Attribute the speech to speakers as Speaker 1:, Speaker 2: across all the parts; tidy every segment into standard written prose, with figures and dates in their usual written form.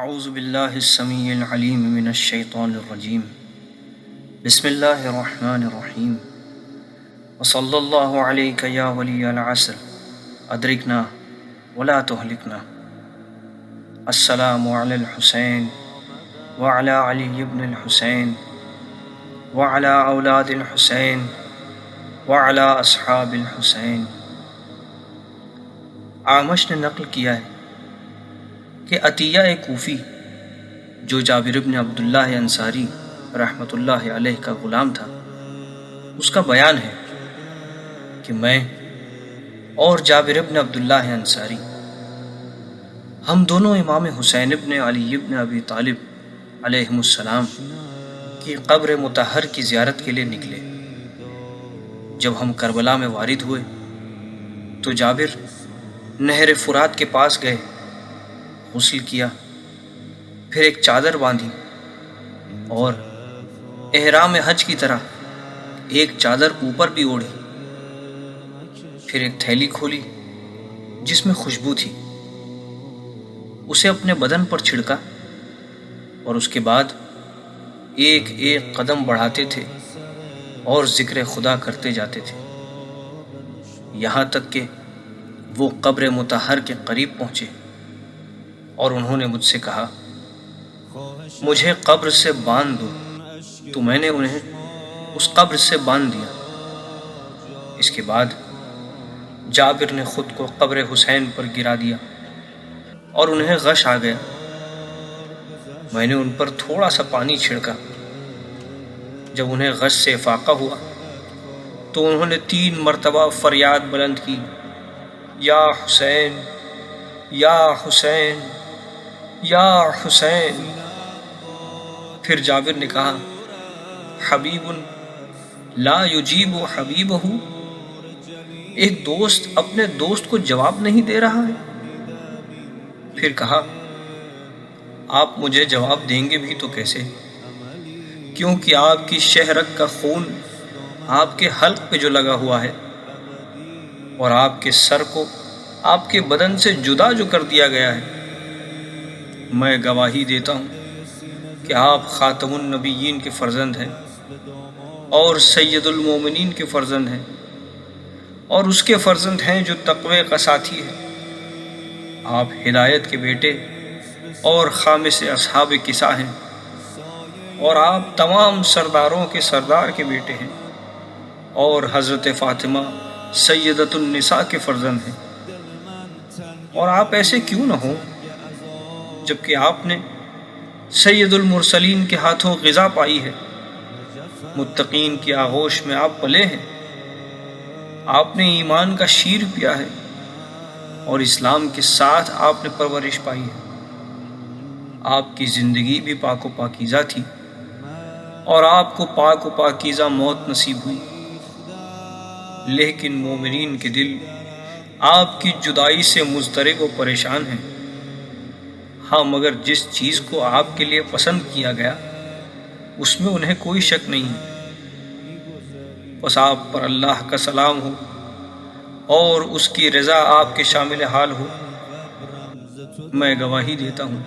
Speaker 1: اعوذ باللہ السمیع العلیم من الشیطان الرجیم بسم اللہ الرحمن الرحیم وصلی اللہ علیک یا ولی العصر ادرکنا ولا تہلکنا۔ السلام علی الحسین وعلی علی ابن الحسین وعلی اولاد الحسین وعلی اصحاب الحسین۔ اعمش نے نقل کیا ہے کہ عطیہ کوفی جو جابر بن عبداللہ انصاری رحمۃ اللہ علیہ کا غلام تھا، اس کا بیان ہے کہ میں اور جابر بن عبداللہ انصاری ہم دونوں امام حسین بن علی بن ابی طالب علیہم السلام کی قبر مطہر کی زیارت کے لیے نکلے۔ جب ہم کربلا میں وارد ہوئے تو جابر نہر فرات کے پاس گئے، غسل کیا، پھر ایک چادر باندھی اور احرام حج کی طرح ایک چادر اوپر بھی اوڑھی، پھر ایک تھیلی کھولی جس میں خوشبو تھی، اسے اپنے بدن پر چھڑکا اور اس کے بعد ایک ایک قدم بڑھاتے تھے اور ذکر خدا کرتے جاتے تھے، یہاں تک کہ وہ قبر مطہر کے قریب پہنچے اور انہوں نے مجھ سے کہا، مجھے قبر سے باندھ دو، تو میں نے انہیں اس قبر سے باندھ دیا۔ اس کے بعد جابر نے خود کو قبر حسین پر گرا دیا اور انہیں غش آ گیا۔ میں نے ان پر تھوڑا سا پانی چھڑکا۔ جب انہیں غش سے افاقہ ہوا تو انہوں نے 3 مرتبہ فریاد بلند کی، یا حسین یا حسین یا حسین۔ پھر جابر نے کہا، حبیب لا یجیب حبیبہ، ایک دوست اپنے دوست کو جواب نہیں دے رہا ہے۔ پھر کہا، آپ مجھے جواب دیں گے بھی تو کیسے، کیونکہ آپ کی شہرک کا خون آپ کے حلق پہ جو لگا ہوا ہے اور آپ کے سر کو آپ کے بدن سے جدا جو کر دیا گیا ہے، میں گواہی دیتا ہوں کہ آپ خاتم النبیین کے فرزند ہیں اور سید المومنین کے فرزند ہیں، اور اس کے فرزند ہیں جو تقوی کا ساتھی ہے۔ آپ ہدایت کے بیٹے اور خامس اصحاب کسا ہیں، اور آپ تمام سرداروں کے سردار کے بیٹے ہیں، اور حضرت فاطمہ سیدۃ النساء کے فرزند ہیں۔ اور آپ ایسے کیوں نہ ہوں جبکہ آپ نے سید المرسلین کے ہاتھوں غذا پائی ہے، متقین کی آغوش میں آپ پلے ہیں، آپ نے ایمان کا شیر پیا ہے اور اسلام کے ساتھ آپ نے پرورش پائی ہے۔ آپ کی زندگی بھی پاک و پاکیزہ تھی اور آپ کو پاک و پاکیزہ موت نصیب ہوئی، لیکن مومنین کے دل آپ کی جدائی سے مضطرب و پریشان ہیں۔ ہاں، مگر جس چیز کو آپ کے لیے پسند کیا گیا اس میں انہیں کوئی شک نہیں۔ بس آپ پر اللہ کا سلام ہو اور اس کی رضا آپ کے شامل حال ہو۔ میں گواہی دیتا ہوں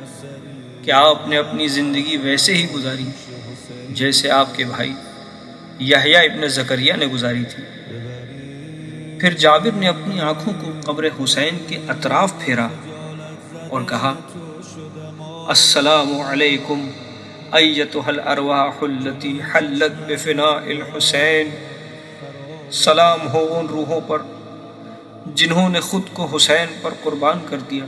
Speaker 1: کہ آپ نے اپنی زندگی ویسے ہی گزاری جیسے آپ کے بھائی یحییٰ ابن زکریا نے گزاری تھی۔ پھر جابر نے اپنی آنکھوں کو قبر حسین کے اطراف پھیرا اور کہا، السلام علیکم ایتھا الارواح التی حلت بفناء الحسین۔ سلام ہو ان روحوں پر جنہوں نے خود کو حسین پر قربان کر دیا،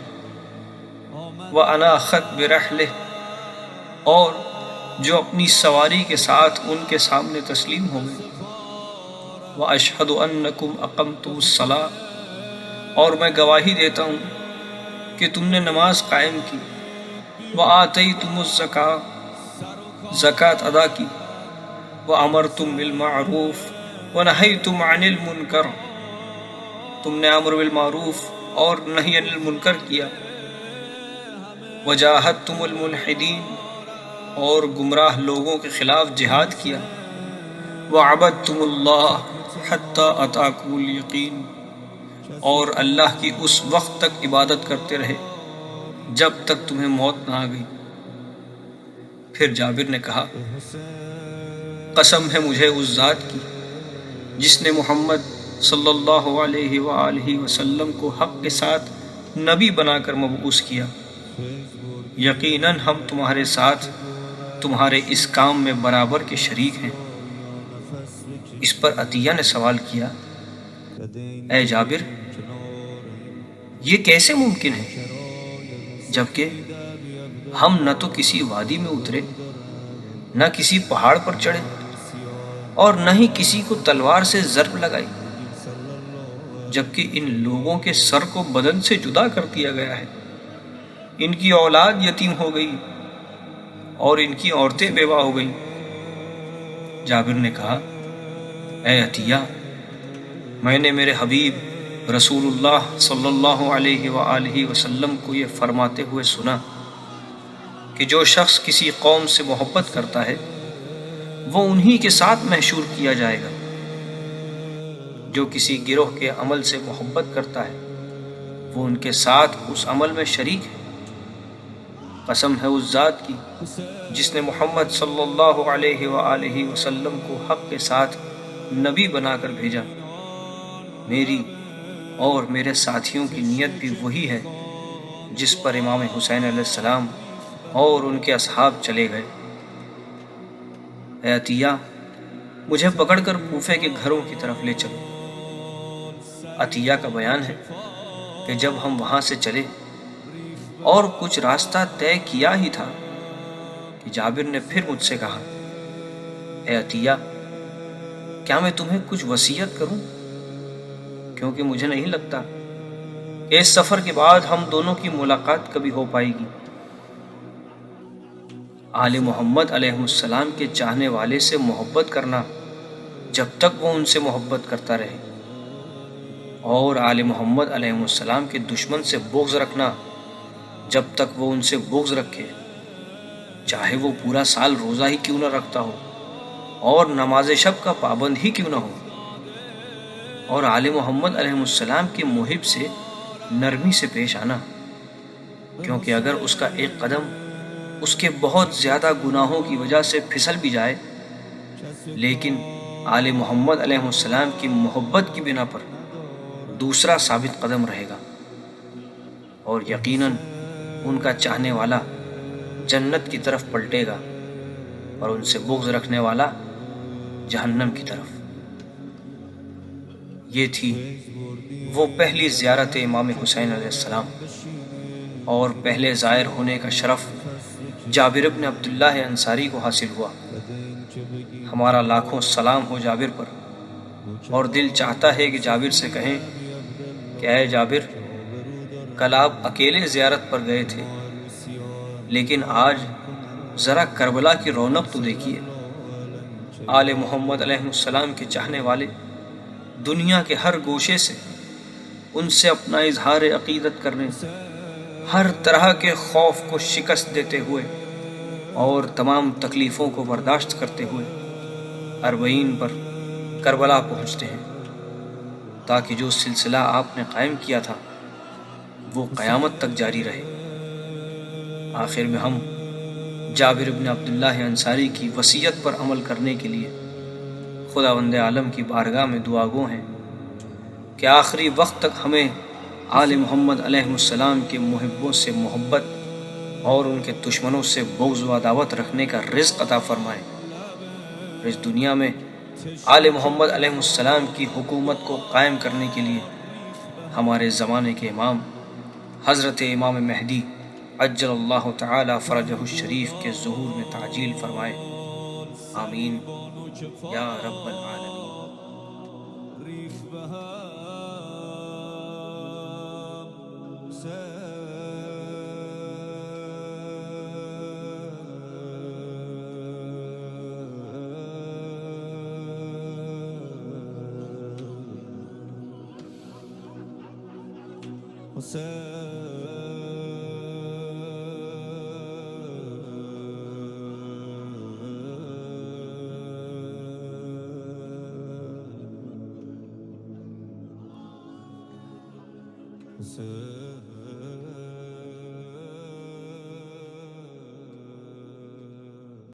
Speaker 1: واناخت برحلہ، اور جو اپنی سواری کے ساتھ ان کے سامنے تسلیم ہو گئے، واشہد انکم اقمتم الصلاۃ، اور میں گواہی دیتا ہوں کہ تم نے نماز قائم کی، وآتیتم الزکاۃ، زکوٰۃ ادا کی، وامرتم بالمعروف ونہیتم عن المنکر، تم نے امر بالمعروف اور نہی عن المنکر کیا، وجاہدتم الملحدین، اور گمراہ لوگوں کے خلاف جہاد کیا، وعبدتم اللہ حتی اتاکم الیقین، اور اللہ کی اس وقت تک عبادت کرتے رہے جب تک تمہیں موت نہ آ گئی۔ پھر جابر نے کہا قسم ہے مجھے اس ذات کی جس نے محمد صلی اللہ علیہ وآلہ وسلم کو حق کے ساتھ نبی بنا کر مبعوث کیا، یقیناً ہم تمہارے ساتھ تمہارے اس کام میں برابر کے شریک ہیں۔ اس پر عطیہ نے سوال کیا اے جابر، یہ کیسے ممکن ہے جبکہ ہم نہ تو کسی وادی میں اترے، نہ کسی پہاڑ پر چڑھے، اور نہ ہی کسی کو تلوار سے ضرب لگائی، جبکہ ان لوگوں کے سر کو بدن سے جدا کر دیا گیا ہے، ان کی اولاد یتیم ہو گئی اور ان کی عورتیں بیوہ ہو گئیں۔ جابر نے کہا اے عطیہ، میں نے میرے حبیب رسول اللہ صلی اللہ علیہ وآلہ وسلم کو یہ فرماتے ہوئے سنا کہ جو شخص کسی قوم سے محبت کرتا ہے وہ انہی کے ساتھ محشور کیا جائے گا، جو کسی گروہ کے عمل سے محبت کرتا ہے وہ ان کے ساتھ اس عمل میں شریک ہے۔ قسم ہے اس ذات کی جس نے محمد صلی اللہ علیہ وآلہ وسلم کو حق کے ساتھ نبی بنا کر بھیجا، میری اور میرے ساتھیوں کی نیت بھی وہی ہے جس پر امام حسین علیہ السلام اور ان کے اصحاب چلے گئے۔ اے عطیہ، مجھے پکڑ کر کوفے کے گھروں کی طرف لے چلو۔ عطیہ کا بیان ہے کہ جب ہم وہاں سے چلے اور کچھ راستہ طے کیا ہی تھا کہ جابر نے پھر مجھ سے کہا اے عطیہ، کیا میں تمہیں کچھ وصیت کروں؟ کیونکہ مجھے نہیں لگتا کہ اس سفر کے بعد ہم دونوں کی ملاقات کبھی ہو پائے گی۔ آل محمد علیہ السلام کے چاہنے والے سے محبت کرنا جب تک وہ ان سے محبت کرتا رہے، اور آل محمد علیہ السلام کے دشمن سے بغض رکھنا جب تک وہ ان سے بغض رکھے، چاہے وہ پورا سال روزہ ہی کیوں نہ رکھتا ہو اور نماز شب کا پابند ہی کیوں نہ ہو، اور آل محمد علیہ السلام کے محب سے نرمی سے پیش آنا، کیونکہ اگر اس کا ایک قدم اس کے بہت زیادہ گناہوں کی وجہ سے پھسل بھی جائے لیکن آل محمد علیہ السلام کی محبت کی بنا پر دوسرا ثابت قدم رہے گا، اور یقیناً ان کا چاہنے والا جنت کی طرف پلٹے گا اور ان سے بغض رکھنے والا جہنم کی طرف۔ یہ تھی وہ پہلی زیارت امام حسین علیہ السلام، اور پہلے زائر ہونے کا شرف جابر بن عبداللہ انصاری کو حاصل ہوا۔ ہمارا لاکھوں سلام ہو جابر پر، اور دل چاہتا ہے کہ جابر سے کہیں کہ اے جابر، کل آپ اکیلے زیارت پر گئے تھے لیکن آج ذرا کربلا کی رونق تو دیکھیے۔ آل محمد علیہ السلام کے چاہنے والے دنیا کے ہر گوشے سے ان سے اپنا اظہار عقیدت کرنے، ہر طرح کے خوف کو شکست دیتے ہوئے اور تمام تکلیفوں کو برداشت کرتے ہوئے اربعین پر کربلا پہنچتے ہیں، تاکہ جو سلسلہ آپ نے قائم کیا تھا وہ قیامت تک جاری رہے۔ آخر میں ہم جابر بن عبداللہ انصاری کی وصیت پر عمل کرنے کے لیے خداوند عالم کی بارگاہ میں دعا گو ہیں کہ آخری وقت تک ہمیں آل محمد علیہ السلام کے محبوں سے محبت اور ان کے دشمنوں سے بغض و عداوت رکھنے کا رزق عطا فرمائے، اور اس دنیا میں آل محمد علیہ السلام کی حکومت کو قائم کرنے کے لیے ہمارے زمانے کے امام حضرت امام مہدی عجل اللہ تعالی فرجہ الشریف کے ظہور میں تعجیل فرمائے، آمین یا رب العالمین۔
Speaker 2: حسین